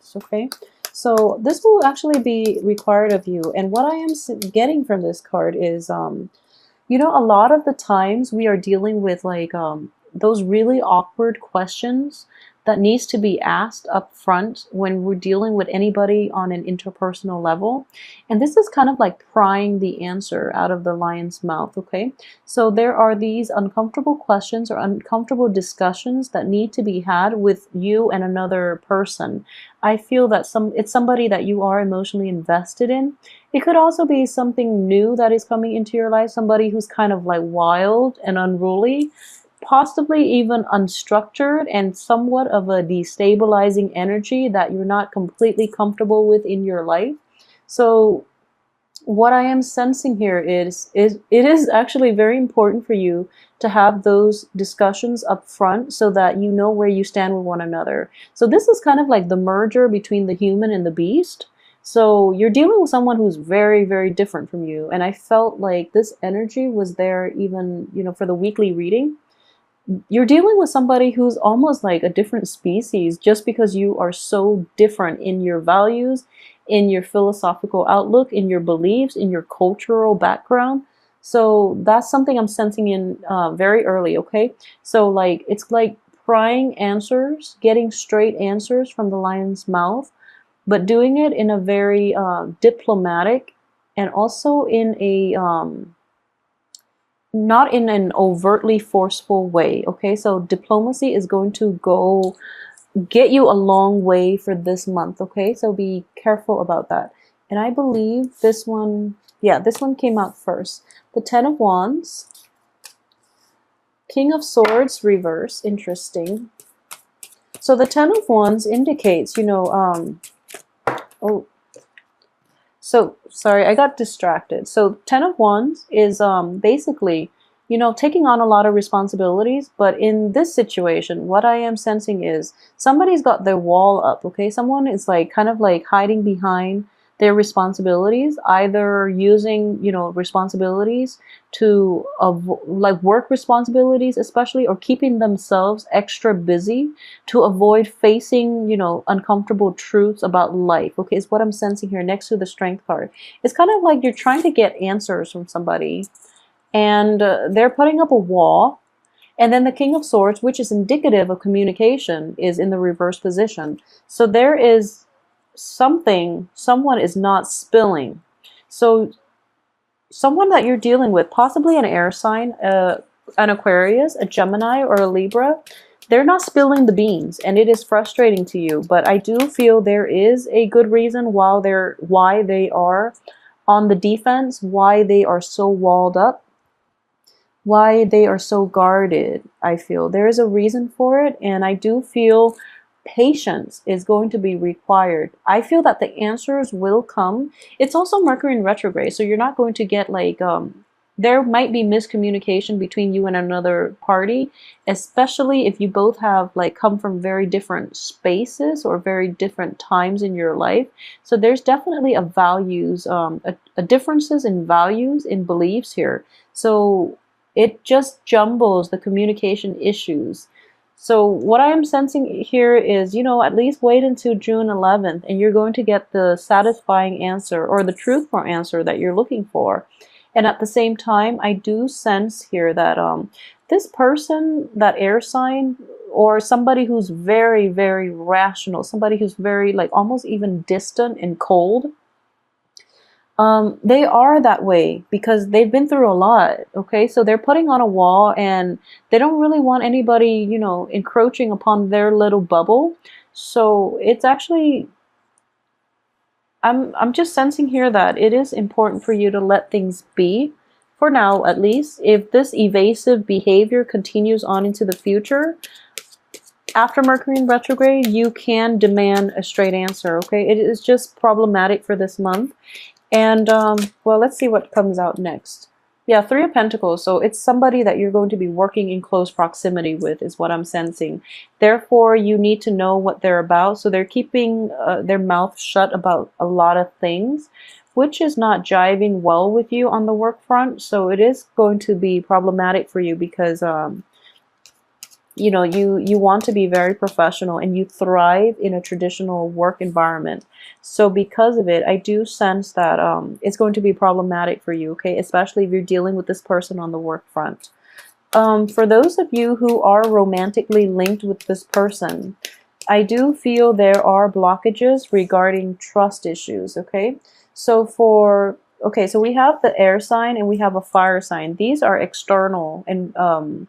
Earths, okay? So this will actually be required of you. And what I am getting from this card is, you know, a lot of the times we are dealing with like those really awkward questions that needs to be asked up front when we're dealing with anybody on an interpersonal level. And this is kind of like prying the answer out of the lion's mouth, okay? So there are these uncomfortable questions or uncomfortable discussions that need to be had with you and another person. I feel that it's somebody that you are emotionally invested in. It could also be something new that is coming into your life, somebody who's kind of like wild and unruly, possibly even unstructured and somewhat of a destabilizing energy that you're not completely comfortable with in your life. So what I am sensing here is it is actually very important for you to have those discussions up front so that you know where you stand with one another. So this is kind of like the merger between the human and the beast. So you're dealing with someone who's very, very different from you. And I felt like this energy was there even, you know, for the weekly reading. You're dealing with somebody who's almost like a different species just because you are so different in your values, in your philosophical outlook, in your beliefs, in your cultural background. So that's something I'm sensing in very early, okay? So like it's like prying answers, getting straight answers from the lion's mouth, but doing it in a very diplomatic and also in a not in an overtly forceful way, okay? So diplomacy is going to get you a long way for this month, okay? So be careful about that. And I believe this one, yeah, this one came out first. The Ten of Wands, King of Swords reverse, interesting. So the Ten of Wands indicates, you know, oh, so sorry, I got distracted. So Ten of Wands is basically, you know, taking on a lot of responsibilities. But in this situation, what I am sensing is somebody's got their wall up, okay? Someone is like kind of like hiding behind their responsibilities, either using, you know, responsibilities to like work responsibilities especially, or keeping themselves extra busy to avoid facing, you know, uncomfortable truths about life, okay? Is what I'm sensing here next to the Strength card. It's kind of like you're trying to get answers from somebody and they're putting up a wall. And then the King of Swords, which is indicative of communication, is in the reverse position. So there is someone is not spilling. So someone that you're dealing with, possibly an air sign, an Aquarius, a Gemini, or a Libra, they're not spilling the beans, and it is frustrating to you. But I do feel there is a good reason why they are on the defense, why they are so walled up, why they are so guarded. I feel there is a reason for it, and I do feel patience is going to be required. I feel that the answers will come. It's also Mercury in retrograde, so you're not going to get like there might be miscommunication between you and another party, especially if you both have like come from very different spaces or very different times in your life. So there's definitely a values a differences in values, in beliefs here. So it just jumbles the communication issues. So what I am sensing here is, you know, at least wait until June 11th and you're going to get the satisfying answer or the truthful answer that you're looking for. And at the same time, I do sense here that this person, that air sign, or somebody who's very, very rational, somebody who's very like almost even distant and cold, they are that way because they've been through a lot, okay? So they're putting on a wall and they don't really want anybody, you know, encroaching upon their little bubble. So it's actually, I'm just sensing here that it is important for you to let things be, for now at least. If this evasive behavior continues on into the future, after Mercury in retrograde, you can demand a straight answer, okay? It is just problematic for this month. And, well, let's see what comes out next. Yeah, Three of Pentacles. So it's somebody that you're going to be working in close proximity with is what I'm sensing. Therefore, you need to know what they're about. So they're keeping their mouth shut about a lot of things, which is not jiving well with you on the work front. So it is going to be problematic for you because you know, you want to be very professional and you thrive in a traditional work environment. So because of it, I do sense that it's going to be problematic for you, okay? Especially if you're dealing with this person on the work front. For those of you who are romantically linked with this person, I do feel there are blockages regarding trust issues, okay? So we have the air sign and we have a fire sign. These are external and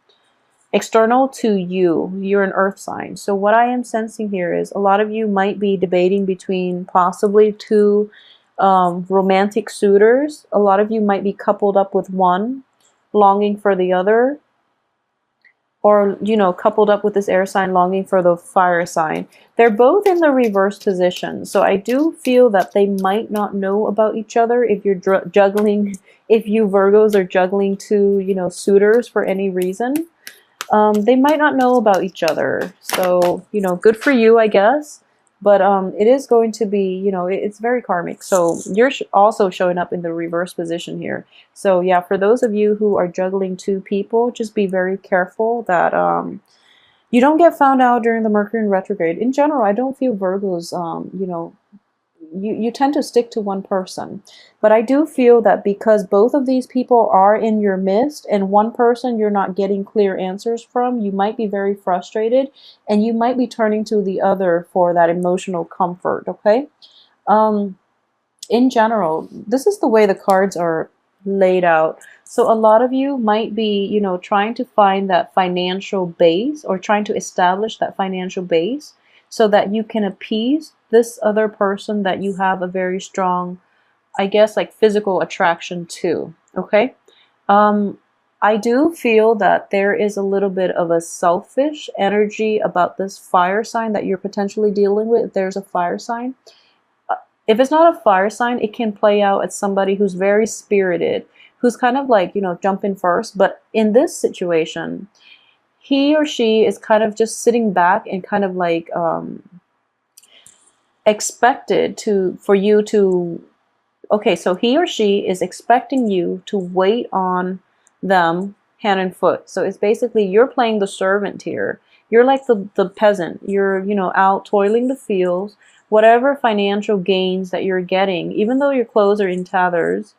external to you. You're an earth sign. So what I am sensing here is a lot of you might be debating between possibly two romantic suitors. A lot of you might be coupled up with one, longing for the other, or, you know, coupled up with this air sign, longing for the fire sign. They're both in the reverse position. So I do feel that they might not know about each other if you're juggling, if you Virgos are juggling two, you know, suitors for any reason. They might not know about each other. So, you know, good for you, I guess. But it is going to be, you know, it's very karmic. So you're also showing up in the reverse position here. So yeah, for those of you who are juggling two people, just be very careful that you don't get found out during the Mercury in retrograde. In general, I don't feel Virgos, you know, you tend to stick to one person. But I do feel that because both of these people are in your midst and one person you're not getting clear answers from, you might be very frustrated and you might be turning to the other for that emotional comfort, okay? In general, this is the way the cards are laid out. So a lot of you might be, you know, trying to find that financial base or trying to establish that financial base so that you can appease this other person that you have a very strong, I guess, like physical attraction to, okay? I do feel that there is a little bit of a selfish energy about this fire sign that you're potentially dealing with. If there's a fire sign. If it's not a fire sign, it can play out as somebody who's very spirited, who's kind of like, you know, jumping first. But in this situation, he or she is kind of just sitting back and kind of like expected for you to, okay, so he or she is expecting you to wait on them hand and foot. So it's basically you're playing the servant here. You're like the peasant. You're, you know, out toiling the fields. Whatever financial gains that you're getting, even though your clothes are in tatters,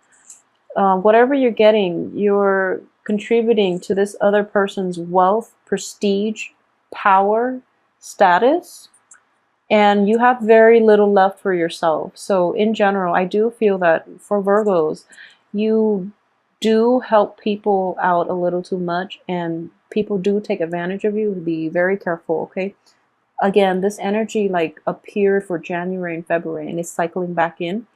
whatever you're getting, you're contributing to this other person's wealth, prestige, power, status, and you have very little left for yourself. So in general, I do feel that for Virgos, you do help people out a little too much and people do take advantage of you. Be very careful, okay? Again, this energy like appeared for January and February and is cycling back in.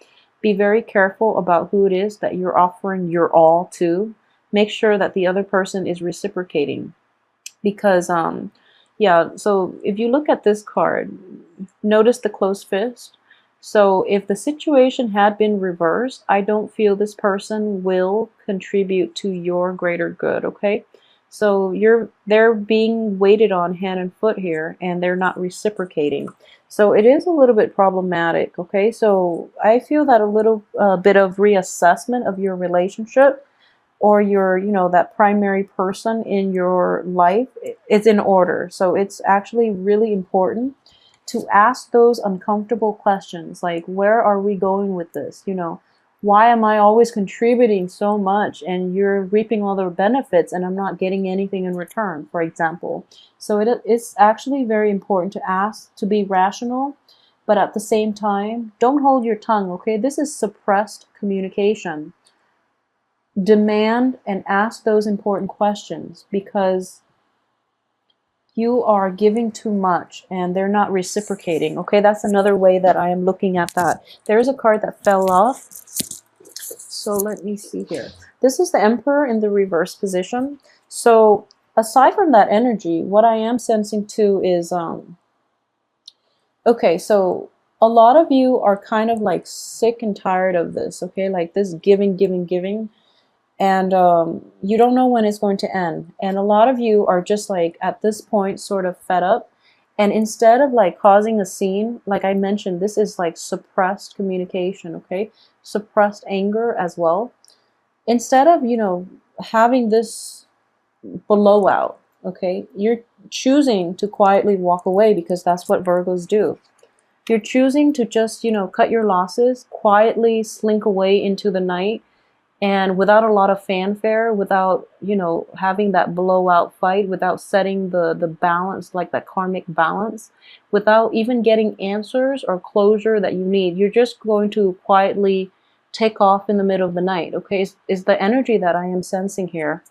Be very careful about who it is that you're offering your all to. Make sure that the other person is reciprocating. Because, yeah, so if you look at this card, notice the closed fist. So if the situation had been reversed, I don't feel this person will contribute to your greater good, okay? So they're being waited on hand and foot here, and they're not reciprocating. So it is a little bit problematic, okay? So I feel that a little bit of reassessment of your relationship or your, you know, that primary person in your life is in order. So it's actually really important to ask those uncomfortable questions, like, where are we going with this? You know, why am I always contributing so much and you're reaping all the benefits and I'm not getting anything in return, for example? So it's actually very important to ask, to be rational, but at the same time, don't hold your tongue, okay? This is suppressed communication. Demand and ask those important questions because you are giving too much and they're not reciprocating, okay? That's another way that I am looking at that. There's a card that fell off. So let me see here. This is the Emperor in the reverse position. So aside from that energy, what I am sensing too is, okay, so a lot of you are kind of like sick and tired of this, okay? Like this giving, giving, giving. And you don't know when it's going to end. And a lot of you are just like at this point sort of fed up. And instead of like causing a scene, like I mentioned, this is like suppressed communication, okay? Suppressed anger as well. Instead of, you know, having this blowout, okay? You're choosing to quietly walk away because that's what Virgos do. You're choosing to just, cut your losses, quietly slink away into the night, and without a lot of fanfare, without, having that blowout fight, without setting the balance, like that karmic balance, without even getting answers or closure that you need. You're just going to quietly take off in the middle of the night, okay? Is the energy that I am sensing here.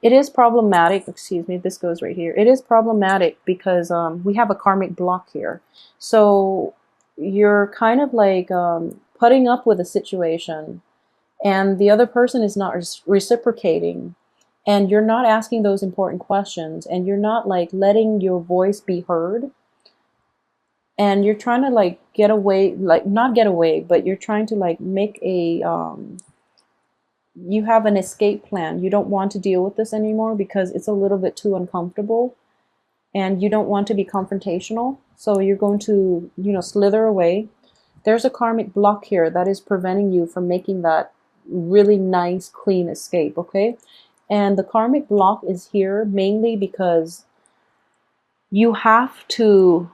It is problematic, excuse me, this goes right here. It is problematic because we have a karmic block here. So you're kind of like putting up with a situation and the other person is not reciprocating, and you're not asking those important questions, and you're not like letting your voice be heard, and you're trying to like get away, like not get away, but you're trying to like make a you have an escape plan. You don't want to deal with this anymore because it's a little bit too uncomfortable, and you don't want to be confrontational, so you're going to, slither away. There's a karmic block here that is preventing you from making that really nice, clean escape, okay? And the karmic block is here mainly because you have to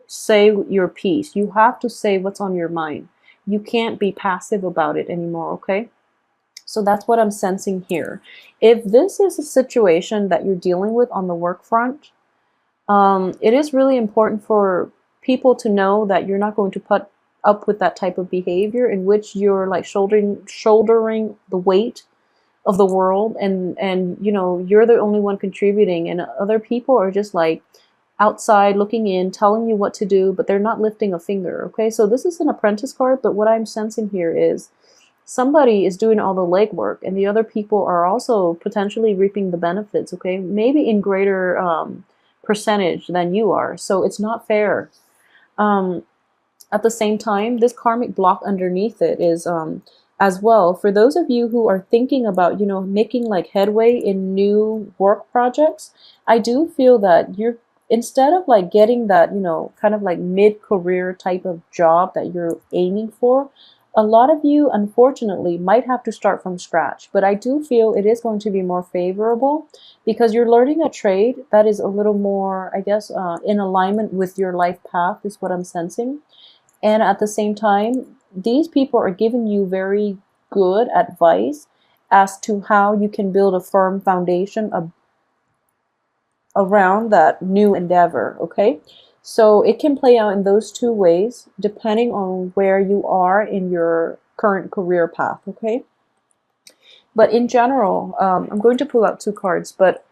say your piece. You have to say what's on your mind. You can't be passive about it anymore, okay? So that's what I'm sensing here. If this is a situation that you're dealing with on the work front, it is really important for people to know that you're not going to put up with that type of behavior in which you're like shouldering the weight of the world, and you're the only one contributing, and other people are just like outside looking in, telling you what to do, but they're not lifting a finger, okay? So this is an apprentice card, but what I'm sensing here is somebody is doing all the legwork and the other people are also potentially reaping the benefits, okay? Maybe in greater percentage than you are. So it's not fair. At the same time, this karmic block underneath it is as well, for those of you who are thinking about, making like headway in new work projects, I do feel that you're, instead of like getting that, kind of like mid-career type of job that you're aiming for, a lot of you, unfortunately, might have to start from scratch. But I do feel it is going to be more favorable because you're learning a trade that is a little more, I guess, in alignment with your life path is what I'm sensing. And at the same time, these people are giving you very good advice as to how you can build a firm foundation around that new endeavor, okay? So it can play out in those two ways, depending on where you are in your current career path, okay? But in general, I'm going to pull out two cards, but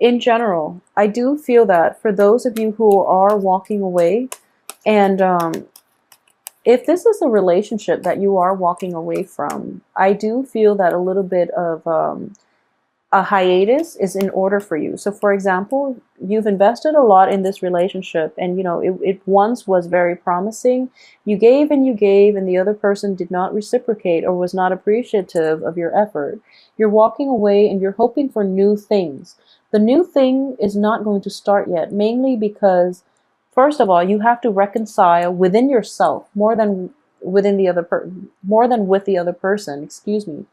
in general, I do feel that for those of you who are walking away, and if this is a relationship that you are walking away from, I do feel that a little bit of a hiatus is in order for you. So for example, you've invested a lot in this relationship and it once was very promising. You gave and the other person did not reciprocate or was not appreciative of your effort. You're walking away and you're hoping for new things. The new thing is not going to start yet, mainly because first of all, you have to reconcile within yourself more than within the other more than with the other person, excuse me.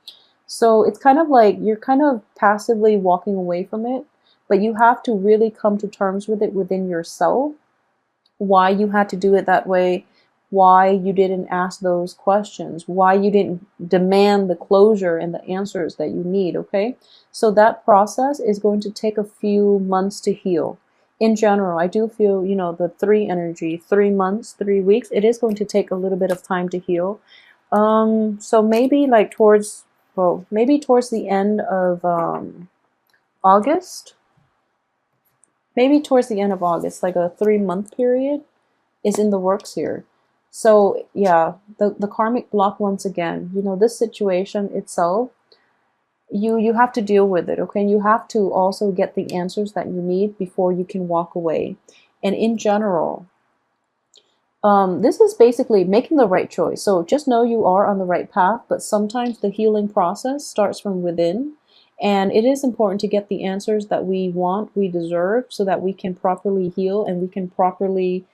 So it's kind of like you're kind of passively walking away from it, but you have to really come to terms with it within yourself. Why you had to do it that way, why you didn't ask those questions, why you didn't demand the closure and the answers that you need, okay? So that process is going to take a few months to heal. In general, I do feel, the 3 energy, 3 months, 3 weeks, it is going to take a little bit of time to heal. So maybe like maybe towards the end of August, maybe towards the end of August, like a 3-month period is in the works here. So yeah, the karmic block once again, this situation itself, you have to deal with it, okay? And you have to also get the answers that you need before you can walk away. And in general, this is basically making the right choice. So just know you are on the right path, but sometimes the healing process starts from within. And it is important to get the answers that we want, we deserve, so that we can properly heal and we can properly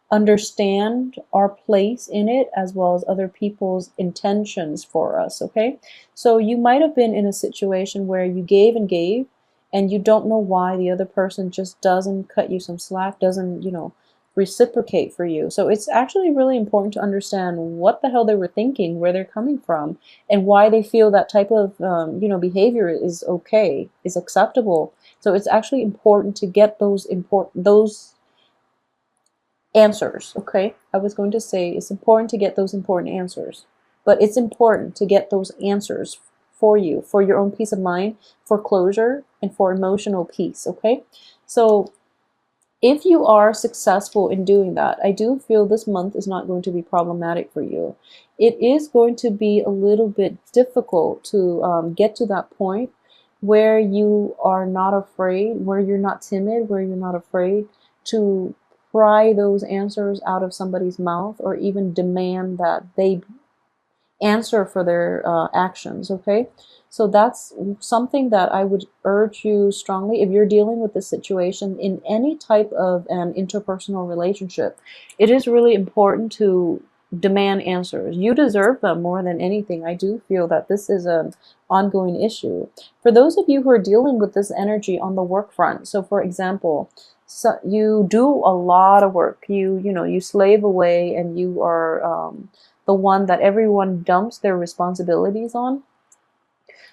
understand our place in it as well as other people's intentions for us, okay? So you might have been in a situation where you gave and you don't know why the other person just doesn't cut you some slack, doesn't, reciprocate for you. So it's actually really important to understand what the hell they were thinking, where they're coming from, and why they feel that type of, behavior is okay, is acceptable. So it's actually important to get those answers. Okay, I was going to say it's important to get those important answers, but it's important to get those answers for you, for your own peace of mind, for closure, and for emotional peace. Okay, so if you are successful in doing that, I do feel this month is not going to be problematic for you. It is going to be a little bit difficult to get to that point where you are not afraid, where you're not timid, where you're not afraid to pry those answers out of somebody's mouth, or even demand that they answer for their actions. Okay, so that's something that I would urge you strongly. If you're dealing with this situation in any type of an interpersonal relationship, it is really important to demand answers. You deserve them more than anything. I do feel that this is an ongoing issue for those of you who are dealing with this energy on the work front. So for example, so you do a lot of work, you slave away, and you are the one that everyone dumps their responsibilities on.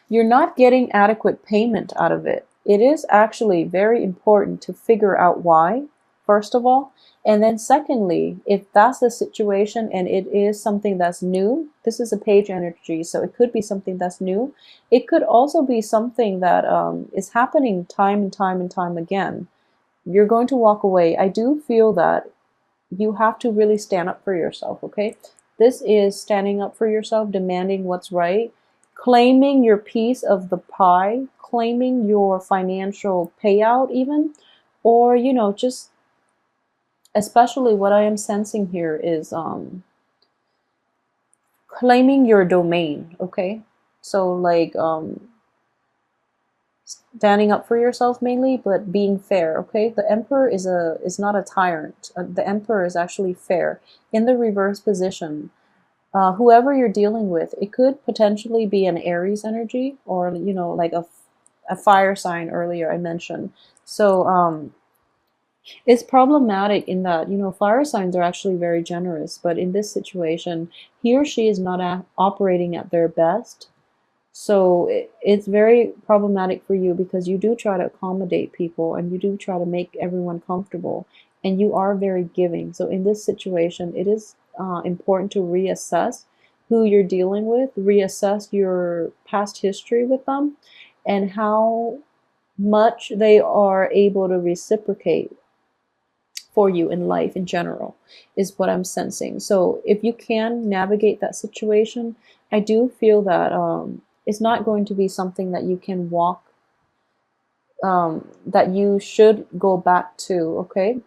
You're not getting adequate payment out of it. It is actually very important to figure out why, first of all. And then secondly, if that's the situation and it is something that's new, this is a page energy, so it could be something that's new. It could also be something that is happening time and time and time again. You're going to walk away. I do feel that you have to really stand up for yourself, okay? This is standing up for yourself, demanding what's right, claiming your piece of the pie, claiming your financial payout even, or, just especially what I am sensing here is claiming your domain, okay? So like standing up for yourself mainly, but being fair. Okay, the Emperor is not a tyrant. The Emperor is actually fair in the reverse position. Whoever you're dealing with, it could potentially be an Aries energy, or like a fire sign earlier I mentioned. So it's problematic in that fire signs are actually very generous, but in this situation, he or she is not operating at their best. So it's very problematic for you because you do try to accommodate people and you do try to make everyone comfortable, and you are very giving. So in this situation, it is important to reassess who you're dealing with, reassess your past history with them, and how much they are able to reciprocate for you in life in general is what I'm sensing. So if you can navigate that situation, I do feel that it's not going to be something that you can walk, that you should go back to, okay?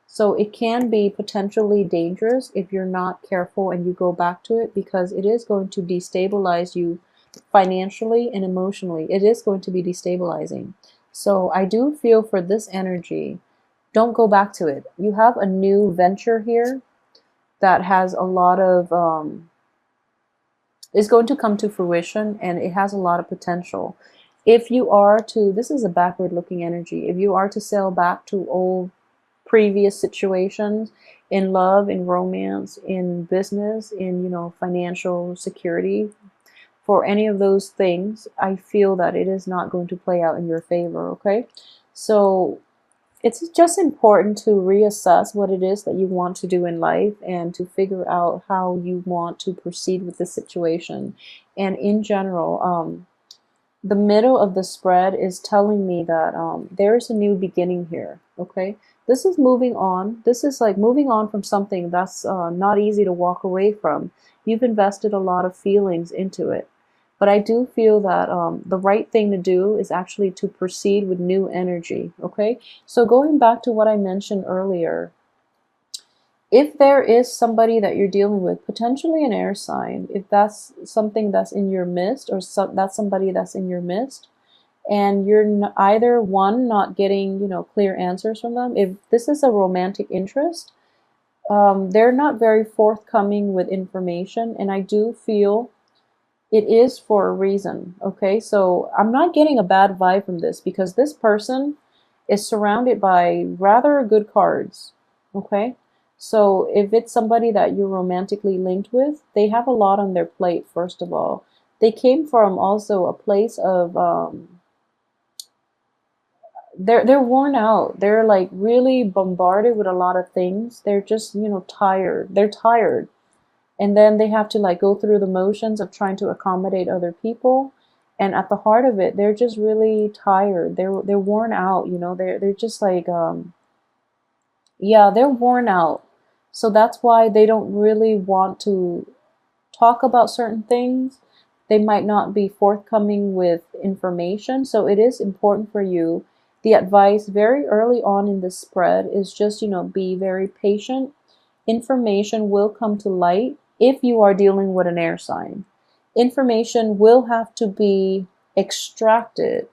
So it can be potentially dangerous if you're not careful and you go back to it, because it is going to destabilize you financially and emotionally. It is going to be destabilizing. So I do feel for this energy, don't go back to it. You have a new venture here that has a lot of, is going to come to fruition, and it has a lot of potential. If you are to, this is a backward looking energy, if you are to sail back to old previous situations in love, in romance, in business, in, financial security, for any of those things, I feel that it is not going to play out in your favor, okay? So it's just important to reassess what it is that you want to do in life and to figure out how you want to proceed with the situation. And in general, the middle of the spread is telling me that there is a new beginning here, okay? This is moving on. This is like moving on from something that's not easy to walk away from. You've invested a lot of feelings into it. But I do feel that the right thing to do is actually to proceed with new energy, okay? So going back to what I mentioned earlier, if there is somebody that you're dealing with, potentially an air sign, if that's something that's in your midst, or that's somebody that's in your midst, and you're either one, not getting, clear answers from them, if this is a romantic interest, they're not very forthcoming with information, and I do feel It is for a reason, okay? So I'm not getting a bad vibe from this because this person is surrounded by rather good cards, okay? So if it's somebody that you're romantically linked with, they have a lot on their plate, first of all. They came from also a place of they're worn out. They're like really bombarded with a lot of things. They're just, tired. They're tired. And then they have to like go through the motions of trying to accommodate other people. And at the heart of it, they're just really tired. They're worn out, they're just like yeah, they're worn out. So that's why they don't really want to talk about certain things. They might not be forthcoming with information. So it is important for you. The advice very early on in the spread is just, be very patient. Information will come to light if you are dealing with an air sign. Information will have to be extracted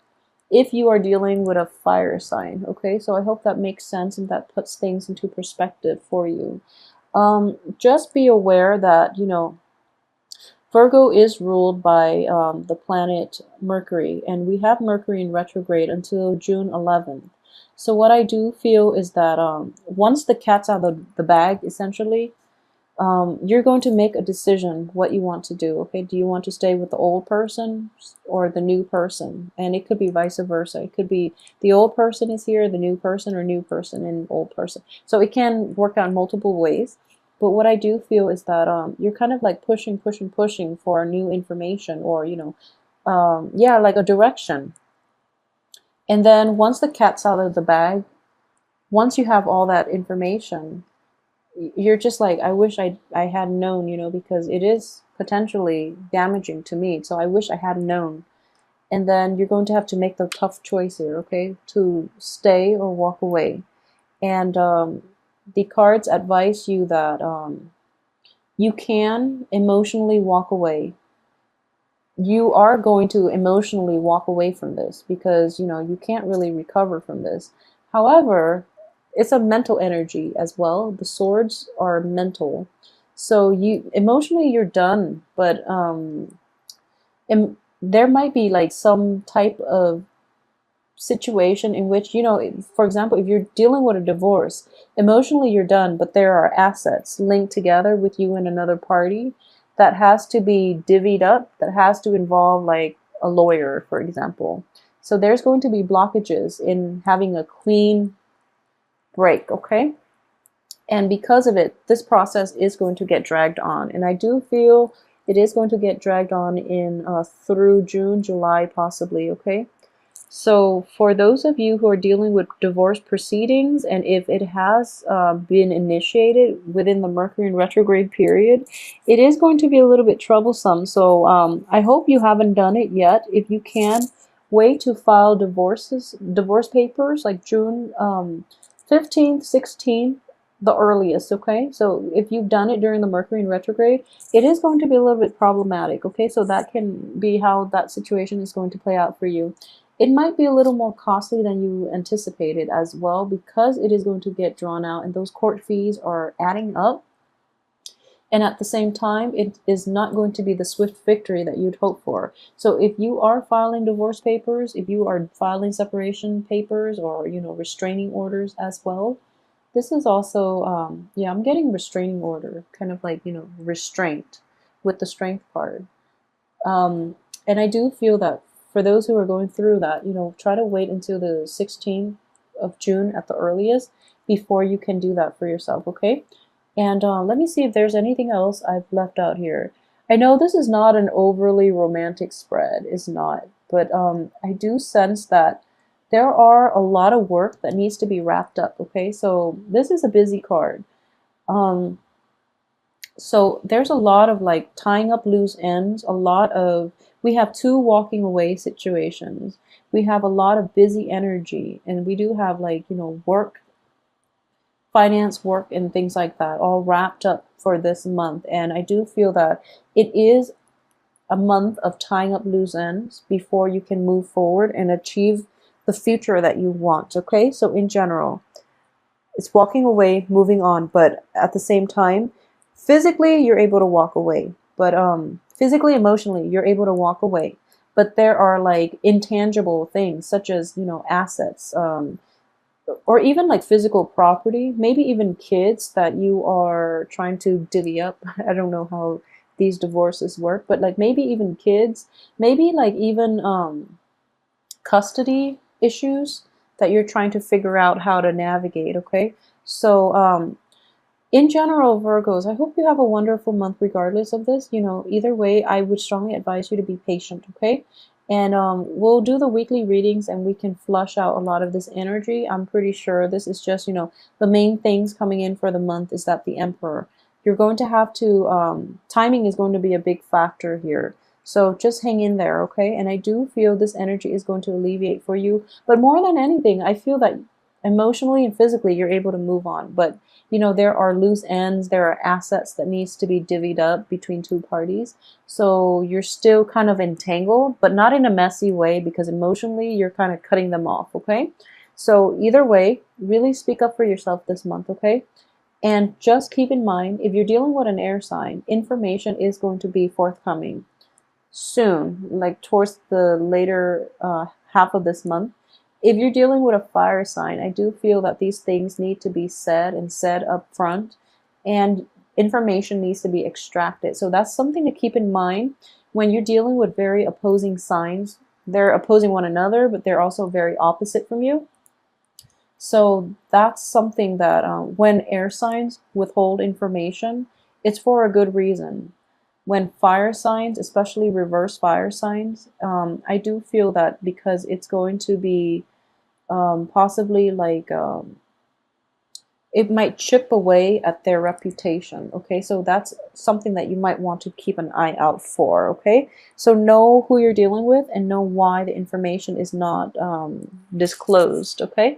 if you are dealing with a fire sign. Okay, so I hope that makes sense and that puts things into perspective for you. Just be aware that, Virgo is ruled by the planet Mercury, and we have Mercury in retrograde until June 11th. So what I do feel is that once the cat's out of the bag, essentially, you're going to make a decision what you want to do. Okay, do you want to stay with the old person or the new person? And it could be vice versa. It could be the old person is here, the new person, or new person and old person. So it can work out multiple ways. But what I do feel is that you're kind of like pushing for new information, or yeah, like a direction. And then once the cat's out of the bag, once you have all that information, you're just like, I wish I had known, because it is potentially damaging to me. So I wish I had known. And then you're going to have to make the tough choice here, okay, to stay or walk away. And the cards advise you that you can emotionally walk away. You are going to emotionally walk away from this because, you can't really recover from this. However, it's a mental energy as well. The swords are mental. So you emotionally you're done, but there might be like some type of situation in which, for example, if you're dealing with a divorce, emotionally you're done, but there are assets linked together with you and another party that has to be divvied up, that has to involve like a lawyer, for example. So there's going to be blockages in having a clean break, okay? And because of it, this process is going to get dragged on. And I do feel it is going to get dragged on in through June, July, possibly, okay? So for those of you who are dealing with divorce proceedings, and if it has been initiated within the Mercury in retrograde period, it is going to be a little bit troublesome. So I hope you haven't done it yet. If you can, wait to file divorce papers like June 15th, 16th, the earliest, okay? So if you've done it during the Mercury in retrograde, it is going to be a little bit problematic, okay? So that can be how that situation is going to play out for you. It might be a little more costly than you anticipated as well, because it is going to get drawn out and those court fees are adding up. And at the same time, it is not going to be the swift victory that you'd hope for. So if you are filing divorce papers, if you are filing separation papers, or, restraining orders as well, this is also, yeah, I'm getting restraining order, kind of like, restraint with the strength card. And I do feel that for those who are going through that, try to wait until the 16th of June at the earliest before you can do that for yourself, okay? And let me see if there's anything else I've left out here. I know this is not an overly romantic spread, it's not, but I do sense that there are a lot of work that needs to be wrapped up, okay? So this is a busy card. So there's a lot of like tying up loose ends, we have two walking away situations. We have a lot of busy energy, and we do have like, work, finance work, and things like that all wrapped up for this month. And I do feel that it is a month of tying up loose ends before you can move forward and achieve the future that you want, okay? So in general, it's walking away, moving on, but at the same time, physically, you're able to walk away. but physically, emotionally, you're able to walk away. But there are like intangible things such as, you know, assets, or even like physical property, maybe even kids that you are trying to divvy up. I don't know how these divorces work, but like maybe even kids, maybe like even custody issues that you're trying to figure out how to navigate, okay? So, in general, Virgos, I hope you have a wonderful month regardless of this. You know, either way, I would strongly advise you to be patient, okay? And we'll do the weekly readings and we can flush out a lot of this energy. I'm pretty sure this is just, you know, the main things coming in for the month is that the Emperor. You're going to have to, timing is going to be a big factor here. So just hang in there, okay? And I do feel this energy is going to alleviate for you. But more than anything, I feel that emotionally and physically you're able to move on. But you know, there are loose ends, there are assets that needs to be divvied up between two parties. So you're still kind of entangled, but not in a messy way because emotionally you're kind of cutting them off, okay? So either way, really speak up for yourself this month, okay? And just keep in mind, if you're dealing with an air sign, information is going to be forthcoming soon, like towards the later half of this month. If you're dealing with a fire sign, I do feel that these things need to be said and said up front, and information needs to be extracted. So that's something to keep in mind when you're dealing with very opposing signs. They're opposing one another, but they're also very opposite from you. So that's something that when air signs withhold information, it's for a good reason. When fire signs, especially reverse fire signs, I do feel that because it's going to be possibly like it might chip away at their reputation. Okay, so that's something that you might want to keep an eye out for. Okay, so know who you're dealing with and know why the information is not disclosed. Okay.